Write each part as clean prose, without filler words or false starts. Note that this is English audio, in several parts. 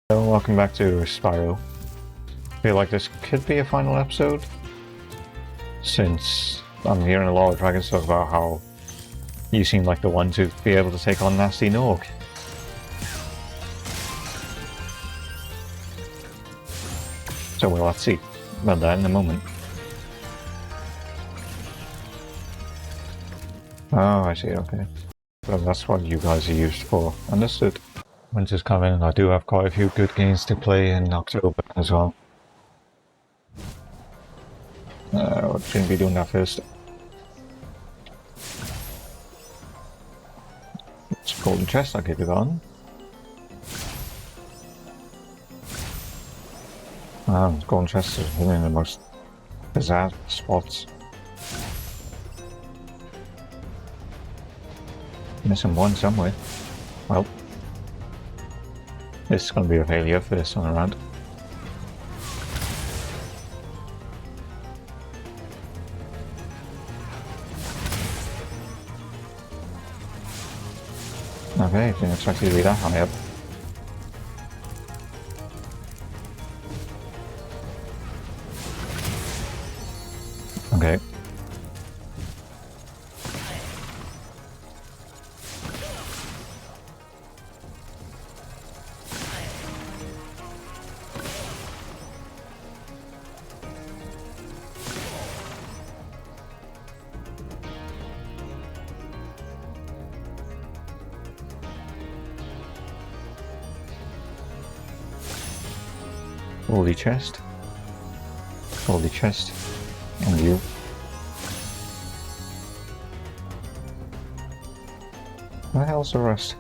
Hello, welcome back to Spyro. I feel like this could be a final episode, since I'm hearing a lot of dragons talk about how you seem like the one to be able to take on Gnasty Gnorc. So we'll have to see about that in a moment. Oh, I see, okay. Well, that's what you guys are used for. Understood. Winter's coming and I do have quite a few good games to play in October as well. What shouldn't be doing that first? It's a golden chest, I'll give you that one. Golden chest is hidden in the most bizarre spots. Missing one somewhere. Well, this is going to be a failure for this one around. Okay, didn't expect you to be that high up. Okay. Holy chest. Holy chest. And you. Where the hell's the rest?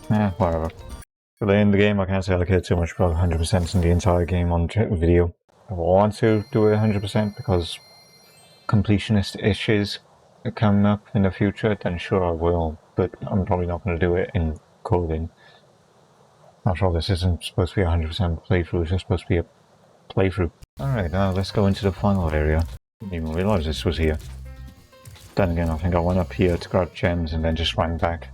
Whatever. For the end of the game, I can't say I care too much about 100% in the entire game on video. I want to do it 100% because completionist issues are coming up in the future, then sure I will, but I'm probably not going to do it in coding. After all, this isn't supposed to be a 100% playthrough, it's just supposed to be a playthrough. Alright, now let's go into the final area. Didn't even realise this was here. Then again, I think I went up here to grab gems and then just ran back.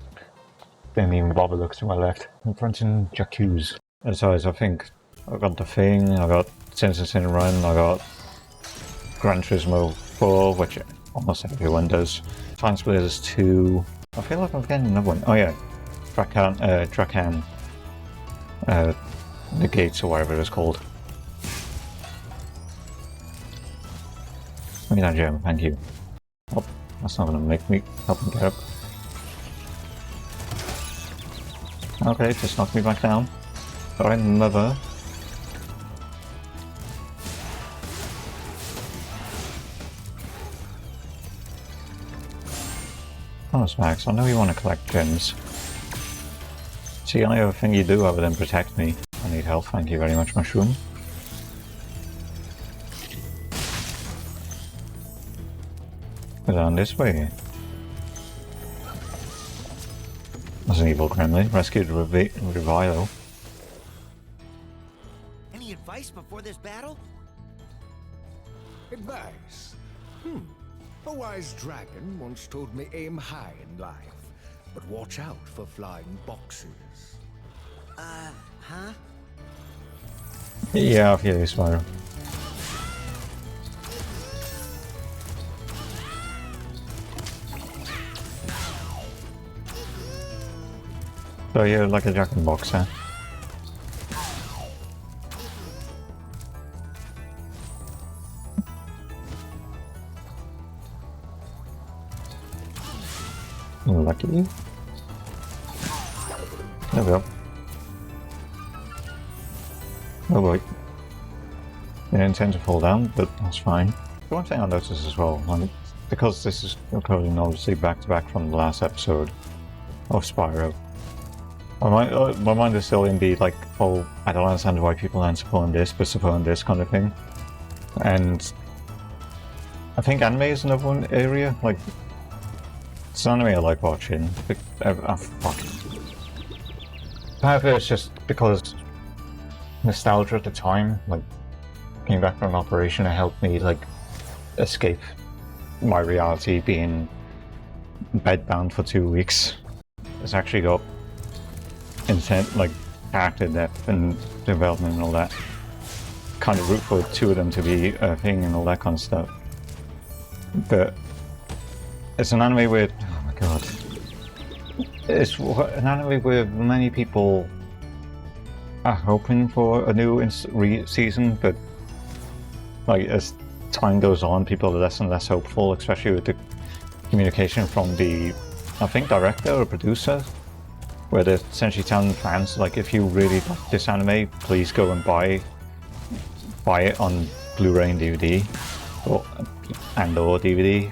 Didn't even bother looking to my left. Confronting Jacuz. Besides, I think I got the thing, I got Citizen Run, I got Gran Turismo 4, which almost everyone does. Time Splitters 2. I feel like I'm getting another one. Oh yeah, Drakan. The gates or whatever it's called. Give me that gem, thank you. Oh, that's not gonna make me help me get up. Okay, just knock me back down. Alright, mother. Promise Max, I know you want to collect gems. It's the only other thing you do other than protect me. I need health, thank you very much, Mushroom. Go down this way. That's an evil gremlin. Rescued Revilo. Any advice before this battle? Advice? A wise dragon once told me aim high in life, but watch out for flying boxes. Huh? Yeah, I feel you, Spyro. So you're like a jack-in-box, huh? Lucky you. There we go. Oh boy. Didn't intend to fall down, but that's fine. The one thing I noticed as well, because this is recording obviously back to back from the last episode of Spyro, my mind is still in the like, oh, I don't understand why people aren't supporting this, but supporting this kind of thing. And I think anime is another one area, like, it's an anime I like watching. Fuck. Part of it is just because nostalgia at the time, like, came back from an operation, it helped me, like, escape my reality being bedbound for 2 weeks. It's actually got character depth and development and all that. Kind of root for two of them to be a thing and all that kind of stuff. But it's an anime where, oh my god, it's an anime where many people are hoping for a new season, but like as time goes on, people are less and less hopeful, especially with the communication from the, I think, director or producer, where they're essentially telling fans, like, if you really like this anime, please go and buy it on Blu-ray and DVD, or DVD.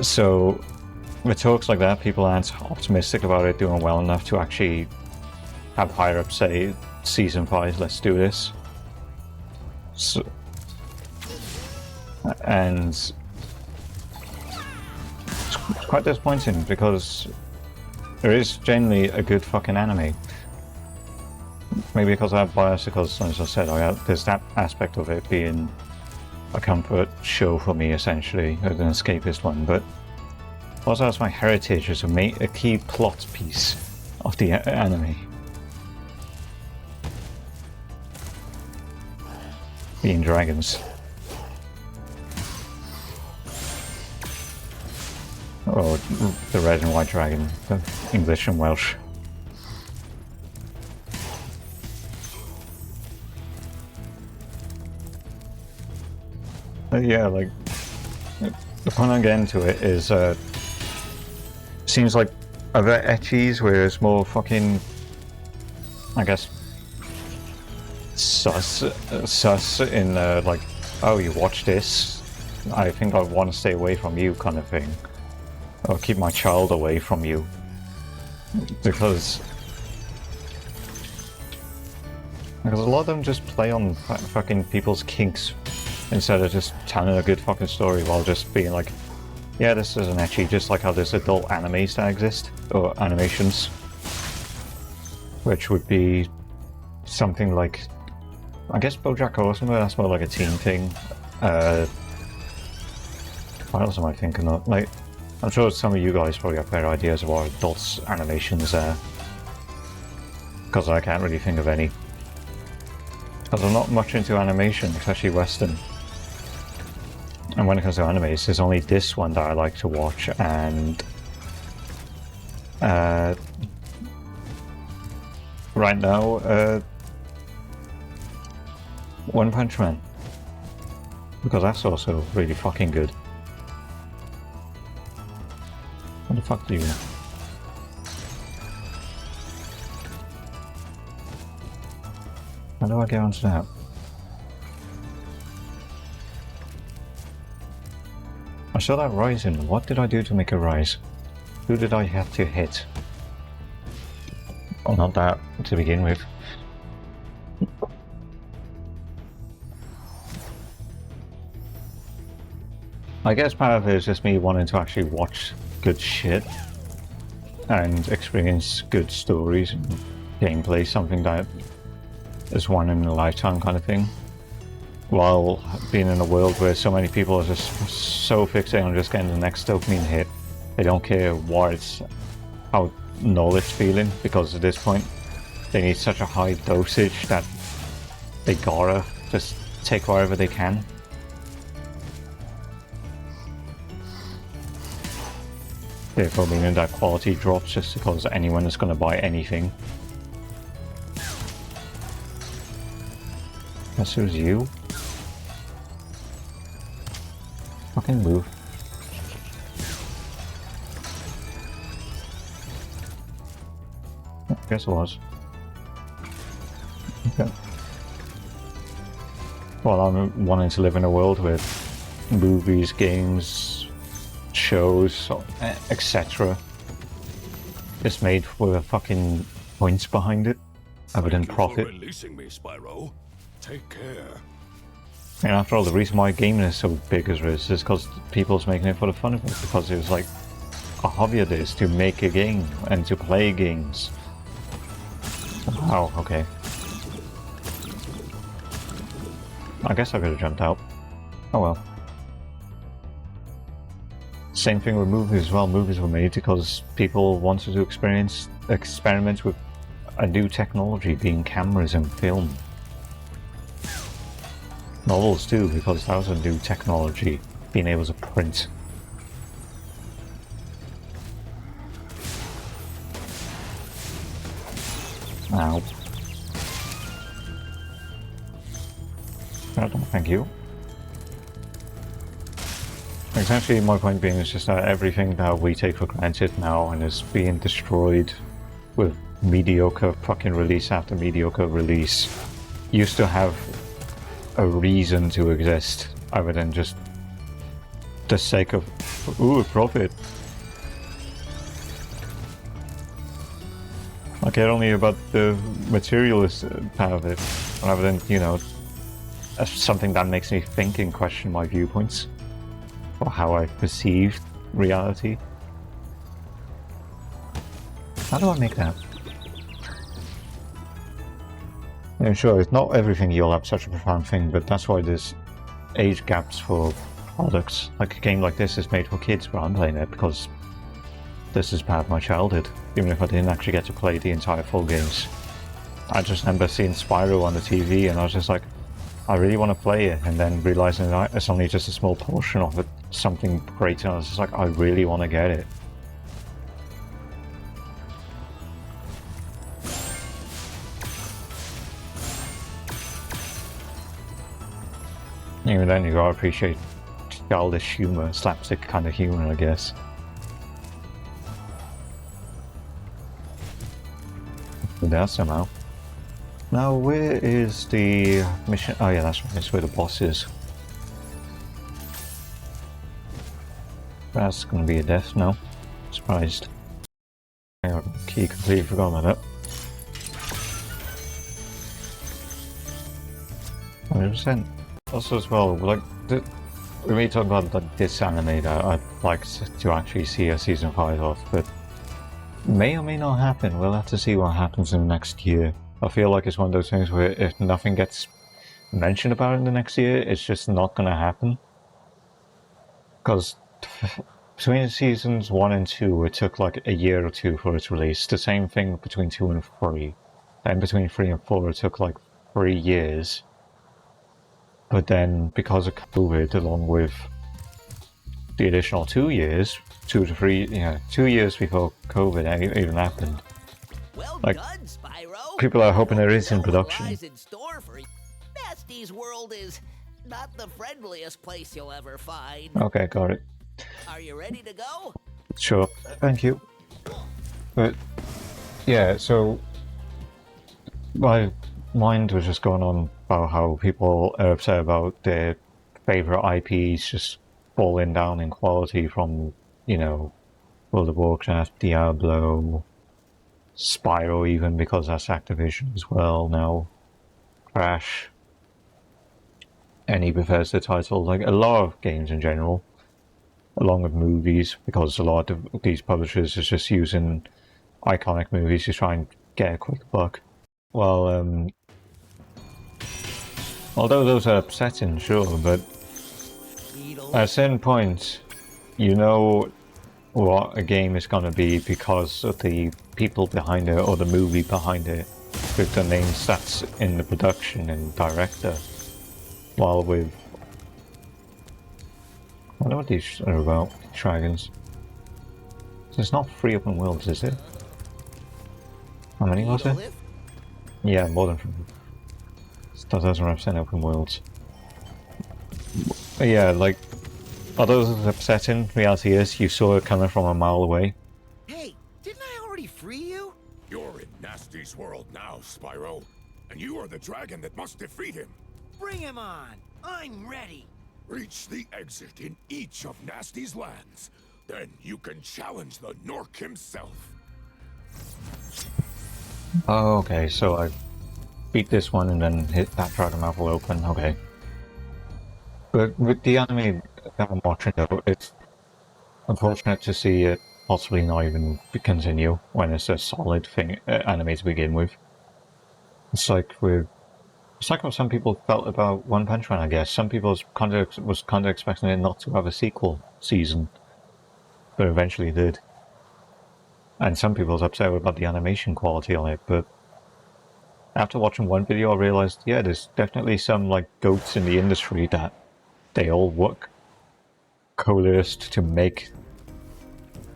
So with talks like that, people aren't optimistic about it doing well enough to actually have higher up say, season 5, let's do this. So, and it's quite disappointing because there is generally a good fucking anime. Maybe because I have bias, because as I said, there's that aspect of it being a comfort show for me, essentially, an escapist one, but also has my heritage as a key plot piece of the anime. Being dragons. Or the red and white dragon, the English and Welsh. Yeah, like, the point I'm getting to it is, seems like other ecchis where it's more fucking, I guess, sus in, like, oh, you watch this, I think I want to stay away from you kind of thing. Or keep my child away from you. Because a lot of them just play on fucking people's kinks instead of just telling a good fucking story while just being like, yeah, this is an ecchi, just like how there's adult animes that exist, or animations. Which would be something like, I guess BoJack Horseman, but that's more like a teen thing. What else am I thinking of? Like, I'm sure some of you guys probably have better ideas of what adult animations are. Because I can't really think of any. Because I'm not much into animation, especially Western. And when it comes to animes, there's only this one that I like to watch, and right now, One Punch Man. Because that's also really fucking good. What the fuck do you know? How do I get onto that? I saw that ryzen. What did I do to make a rise? Who did I have to hit? Oh, not that to begin with. I guess part of it is just me wanting to actually watch good shit and experience good stories and gameplay, something that is one in a lifetime kind of thing, while being in a world where so many people are just so fixated on just getting the next dopamine hit. They don't care how null it's feeling, because at this point they need such a high dosage that they gotta just take whatever they can. Therefore meaning that quality drops just because anyone is going to buy anything. Guess it was you? Fucking move. I guess it was. Okay. Well, I'm wanting to live in a world with movies, games, shows, etc. It's made with fucking points behind it, other than profit. Thank you for releasing me, Spyro. Take care. And after all, the reason why gaming is so big as it is because people's making it for the fun of it, because it was like a hobby it is to make a game and to play games. Oh, okay. I guess I could have jumped out. Oh well. Same thing with movies as well. Movies were made because people wanted to experiment with a new technology being cameras and film. Novels too, because that was a new technology, being able to print. Ow. No, thank you. Essentially, my point being is just that everything that we take for granted now and is being destroyed with mediocre fucking release after mediocre release used to have a reason to exist other than just the sake of profit. I care only about the materialist part of it rather than, you know, something that makes me think and question my viewpoints or how I perceive reality. How do I make that? Yeah, sure, it's not everything you'll have such a profound thing, but that's why there's age gaps for products. Like a game like this is made for kids, but I'm playing it because this is part of my childhood, even if I didn't actually get to play the entire full games. I just remember seeing Spyro on the TV and I was just like, I really want to play it, and then realizing that it's only just a small portion of it, something great, and I was just like, I really want to get it. Even then, you gotta appreciate childish humor, slapstick kind of humor, I guess. There somehow. Now, where is the mission? Oh yeah, that's right, it's where the boss is. That's gonna be a death now. Surprised. Key completely forgot about that. 100%. Also as well, like, when we talk about this anime that I'd like to actually see a season 5 of, but may or may not happen. We'll have to see what happens in the next year. I feel like it's one of those things where if nothing gets mentioned about it in the next year, it's just not gonna happen. Because between seasons 1 and 2, it took like a year or two for its release. The same thing between 2 and 3. Then between 3 and 4, it took like 3 years. But then, because of COVID, along with the additional 2 years, 2 to 3, yeah, 2 years before COVID even happened. Well Like, done, Spyro. people are hoping there is in production. In store for you. Gnasty's world is not the friendliest place you'll ever find. Okay, got it. Are you ready to go? Sure, thank you. But, yeah, so my mind was just going on about how people are upset about their favorite IPs just falling down in quality from, you know, World of Warcraft, Diablo, Spyro even, because that's Activision as well now, Crash, any Bethesda title, like a lot of games in general, along with movies, because a lot of these publishers is just using iconic movies to try and get a quick buck. Well, although those are upsetting, sure, but at a certain point, you know what a game is going to be because of the people behind it or the movie behind it, with the names that's in the production and director. While with, I wonder what these are about, dragons. It's not 3 open worlds, is it? How many was it? Yeah, more than 3. That doesn't represent open worlds. But yeah, like, although this is upsetting, reality is you saw it coming from a mile away. Hey, didn't I already free you? You're in Gnasty's world now, Spyro, and you are the dragon that must defeat him. Bring him on. I'm ready. Reach the exit in each of Gnasty's lands. Then you can challenge the Gnorc himself. Oh, okay, so I beat this one and then hit that dragon mouth will open, okay. But with the anime that I'm watching though, it's unfortunate to see it possibly not even continue when it's a solid thing anime to begin with. It's like what some people felt about One Punch Man, I guess. Some people was kind of expecting it not to have a sequel season, but eventually did. And some people was upset about the animation quality on it, but after watching one video, I realized, yeah, there's definitely some like goats in the industry that they all work coalesced to make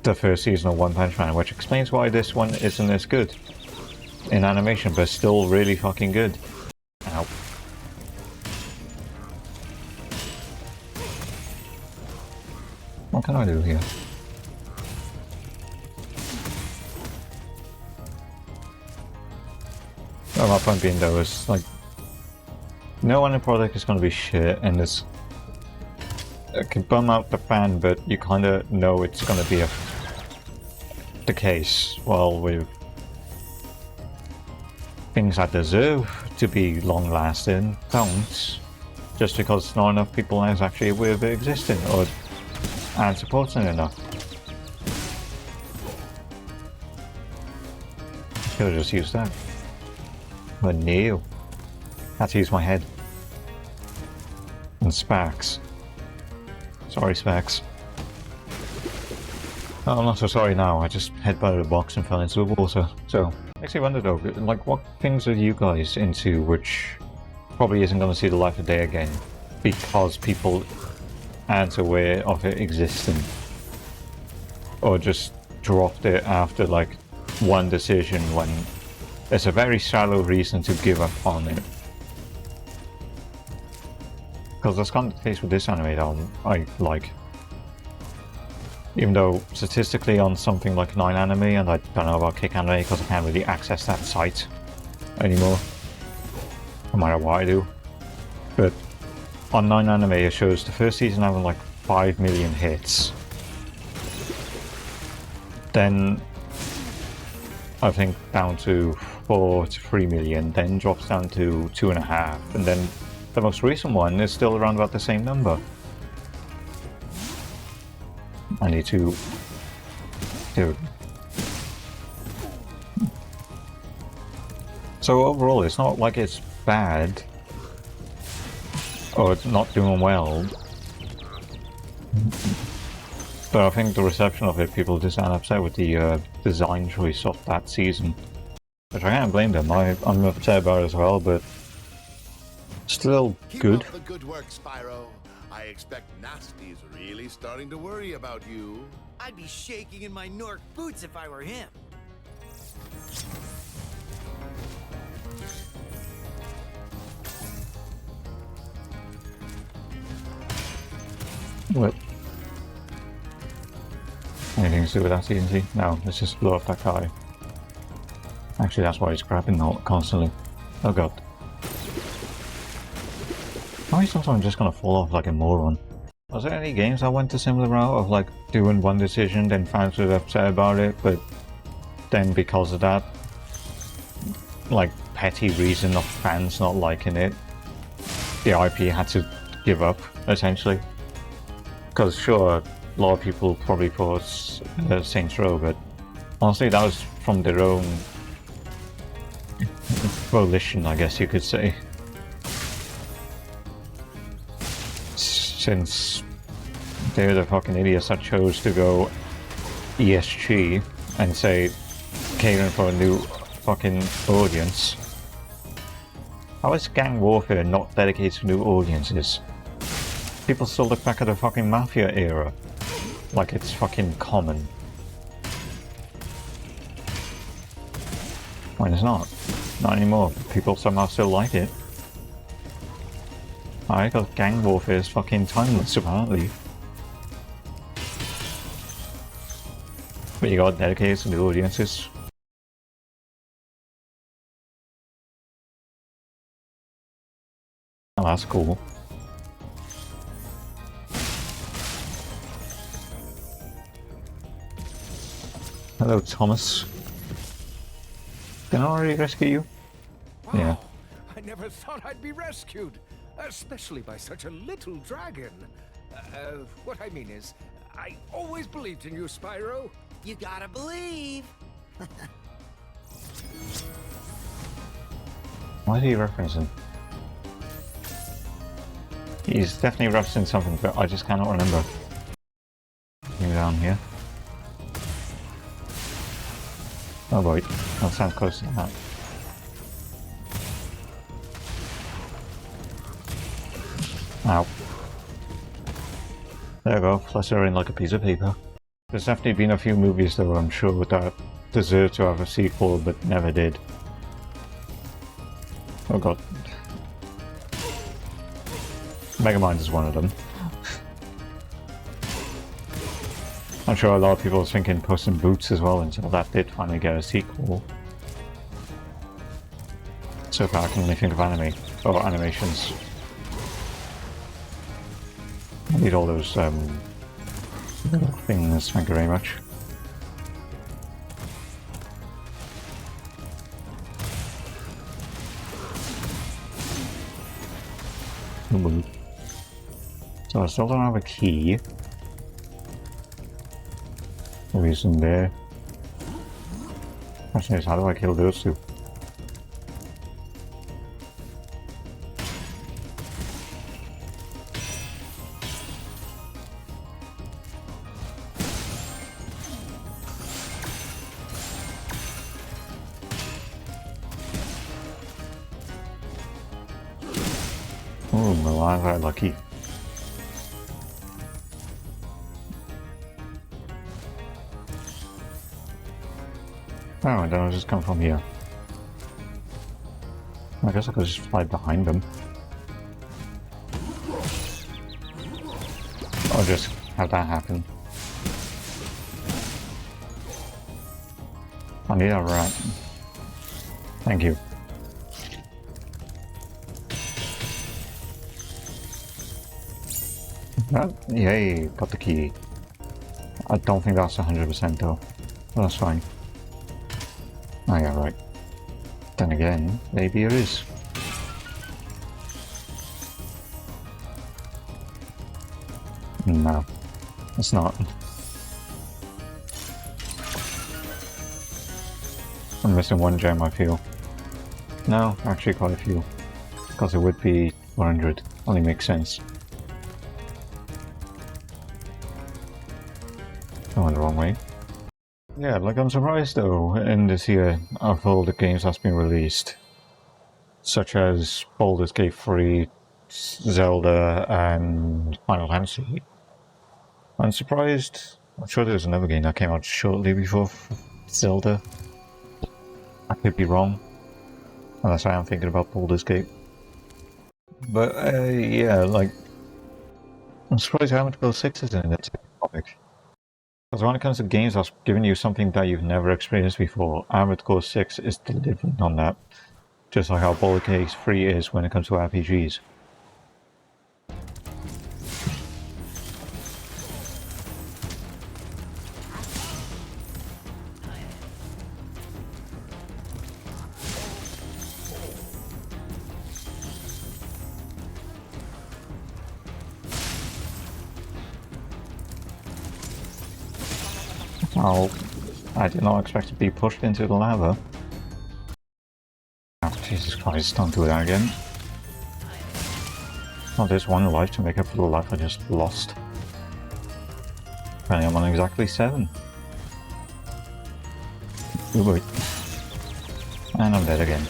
the first season of One Punch Man, which explains why this one isn't as good in animation, but still really fucking good. Ow. What can I do here? Well, my point being though is like, no one in the product is going to be shit, and it can bum out the fan, but you kind of know it's going to be the case. While with things that deserve to be long-lasting don't, just because not enough people is actually aware of it existing or and supporting it enough. Could have just used that. But no. Had to use my head. And Sparks. Sorry, Sparks. Oh, I'm not so sorry now. I just headbutted a box and fell into the water. So, makes me wonder though, like, what things are you guys into which probably isn't going to see the light of day again because people aren't aware of it existing, or just dropped it after like one decision when there's a very shallow reason to give up on it? Because that's kind of the case with this anime that I like. Even though statistically on something like 9 Anime, and I don't know about Kick Anime because I can't really access that site anymore, no matter what I do. But on 9 Anime it shows the first season having like 5 million hits. Then I think down to 4 to 3 million, then drops down to 2.5, and then the most recent one is still around about the same number. I need to do. So overall, it's not like it's bad or it's not doing well, but I think the reception of it, people just aren't upset with the design choice of that season, which I can't blame them. I'm upset about it as well, but still good. Keep up the good work, Spyro. I expect Gnasty's really starting to worry about you. I'd be shaking in my Gnorc boots if I were him. What? Anything to do with that TNT? No, let's just blow up that guy. Actually, that's why he's grabbing constantly. Oh god. Why is someone just gonna fall off like a moron? Was there any games that went a similar route of like doing one decision, then fans were upset about it, but then because of that, like petty reason of fans not liking it, the IP had to give up, essentially? Because sure, a lot of people probably thought Saints Row, but honestly that was from their own volition, I guess you could say. Since they're the fucking idiots that chose to go ESG and say catering for a new fucking audience. How is gang warfare not dedicated to new audiences? People still look back at the fucking Mafia era like it's fucking common. When it's not. Not anymore. People somehow still like it. I got gang warfare is fucking timeless, apparently. But you got dedicated to the audiences. Oh, that's cool. Hello, Thomas. Can I already rescue you? Wow, Yeah. I never thought I'd be rescued, especially by such a little dragon. What I mean is, I always believed in you, Spyro. You gotta believe. What is he referencing? He's definitely referencing something, but I just cannot remember. Maybe down here. Oh boy, that sounds close to that. Ow. There you go, flutter in like a piece of paper. There's definitely been a few movies though, I'm sure, that deserve to have a sequel but never did. Oh god. Megamind is one of them. I'm sure a lot of people are thinking Puss in Boots as well until that did finally get a sequel. So far I can only think of animations. I need all those little things, thank you very much. Ooh. So I still don't have a key. The reason there. Question is, how do I kill those two? Oh, Milan, very lucky. Oh, and then I'll just come from here. I guess I could just fly behind them. Or just have that happen. I need a rat. Thank you. Yay, got the key. I don't think that's 100% though. But that's fine. Oh yeah, right. Then again, maybe it is. No, it's not. I'm missing one gem, I feel. No, actually quite a few. Because it would be 400. Only makes sense. I went the wrong way. Yeah, like I'm surprised though, in this year, of all the games that's been released, such as Baldur's Gate 3, Zelda, and Final Fantasy. I'm surprised. I'm sure there's another game that came out shortly before Zelda. I could be wrong, unless I am thinking about Baldur's Gate. But yeah, like, I'm surprised Armored Core 6 isn't in it topic. Because when it comes to games that's giving you something that you've never experienced before, Armored Core 6 is delivering on that. Just like how Baldur's Gate 3 is when it comes to RPGs. Oh, I did not expect to be pushed into the lava. Oh, Jesus Christ, don't do that again. Oh, there's one life to make up for the life I just lost. Apparently I'm on exactly 7. Oh boy. And I'm dead again.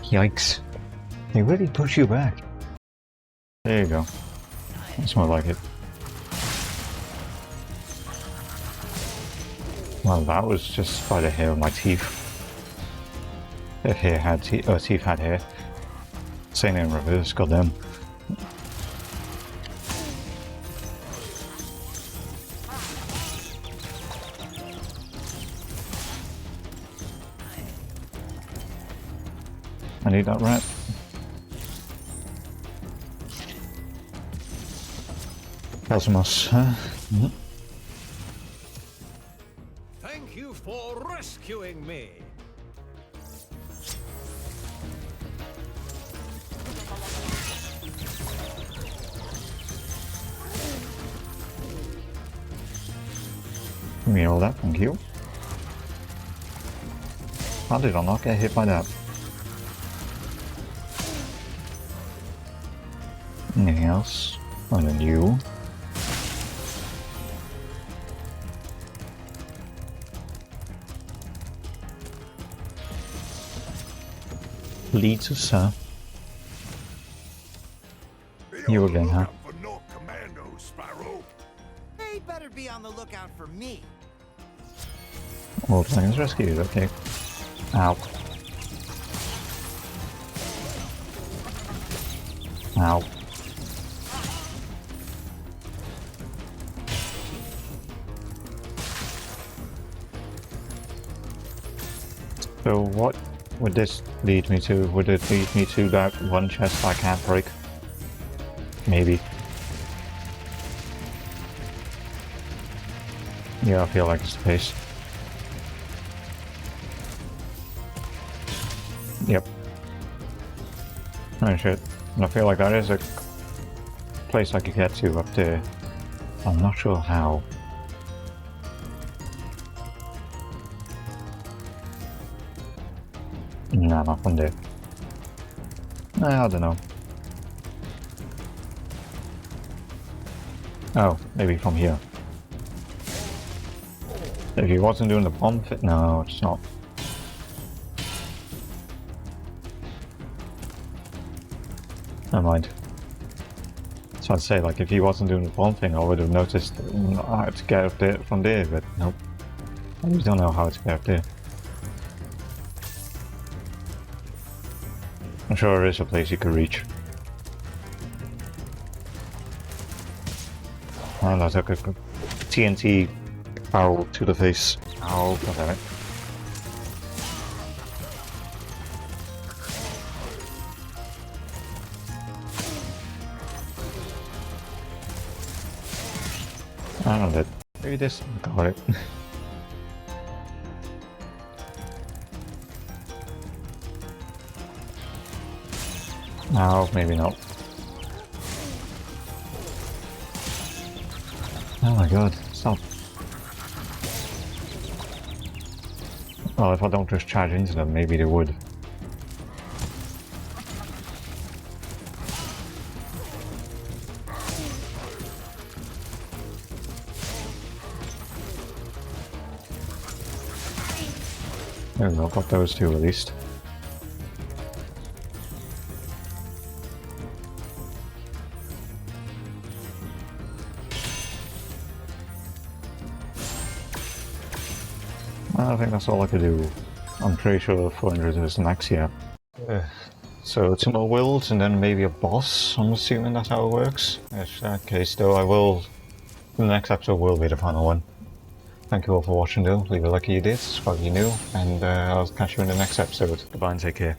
Yikes. They really push you back. There you go. That's more like it. Well, that was just by the hair of my teeth. If hair had teeth had hair. Saying it in reverse, goddamn. I need that rat. Cosmos, huh? Mm-hmm. Thank you for rescuing me. Give me all that, thank you. How did I not get hit by that? Anything else? Other than you? Leads us, sir. You again, huh? For Gnorc commandos, Spyro. They better be on the lookout for me. All planes rescued, okay. Ow. Ow. So what would this lead me to? Would it lead me to that one chest I can't break? Maybe. Yeah, I feel like it's the case. Yep. Oh shit. And I feel like that is a place I could get to up there. I'm not sure how. Nah, not from there. I don't know. Oh, maybe from here. If he wasn't doing the bomb fit, no, it's not. Never mind. So I'd say, like, if he wasn't doing the bomb thing, I would have noticed how to get up there from there, but nope. I just don't know how to get up there. I'm sure there is a place you could reach. And I took a TNT barrel to the face. Oh, god damn it. And it. Maybe this. Got it. No, maybe not. Oh my god, stop. Well, if I don't just charge into them, maybe they would. There we go, got those two at least. I think that's all I could do. I'm pretty sure 400 is the max here. So 2 more worlds and then maybe a boss, I'm assuming that's how it works. In that case though, the next episode will be the final one. Thank you all for watching though, leave a like if you did, subscribe if you're new, and I'll catch you in the next episode. Goodbye and take care.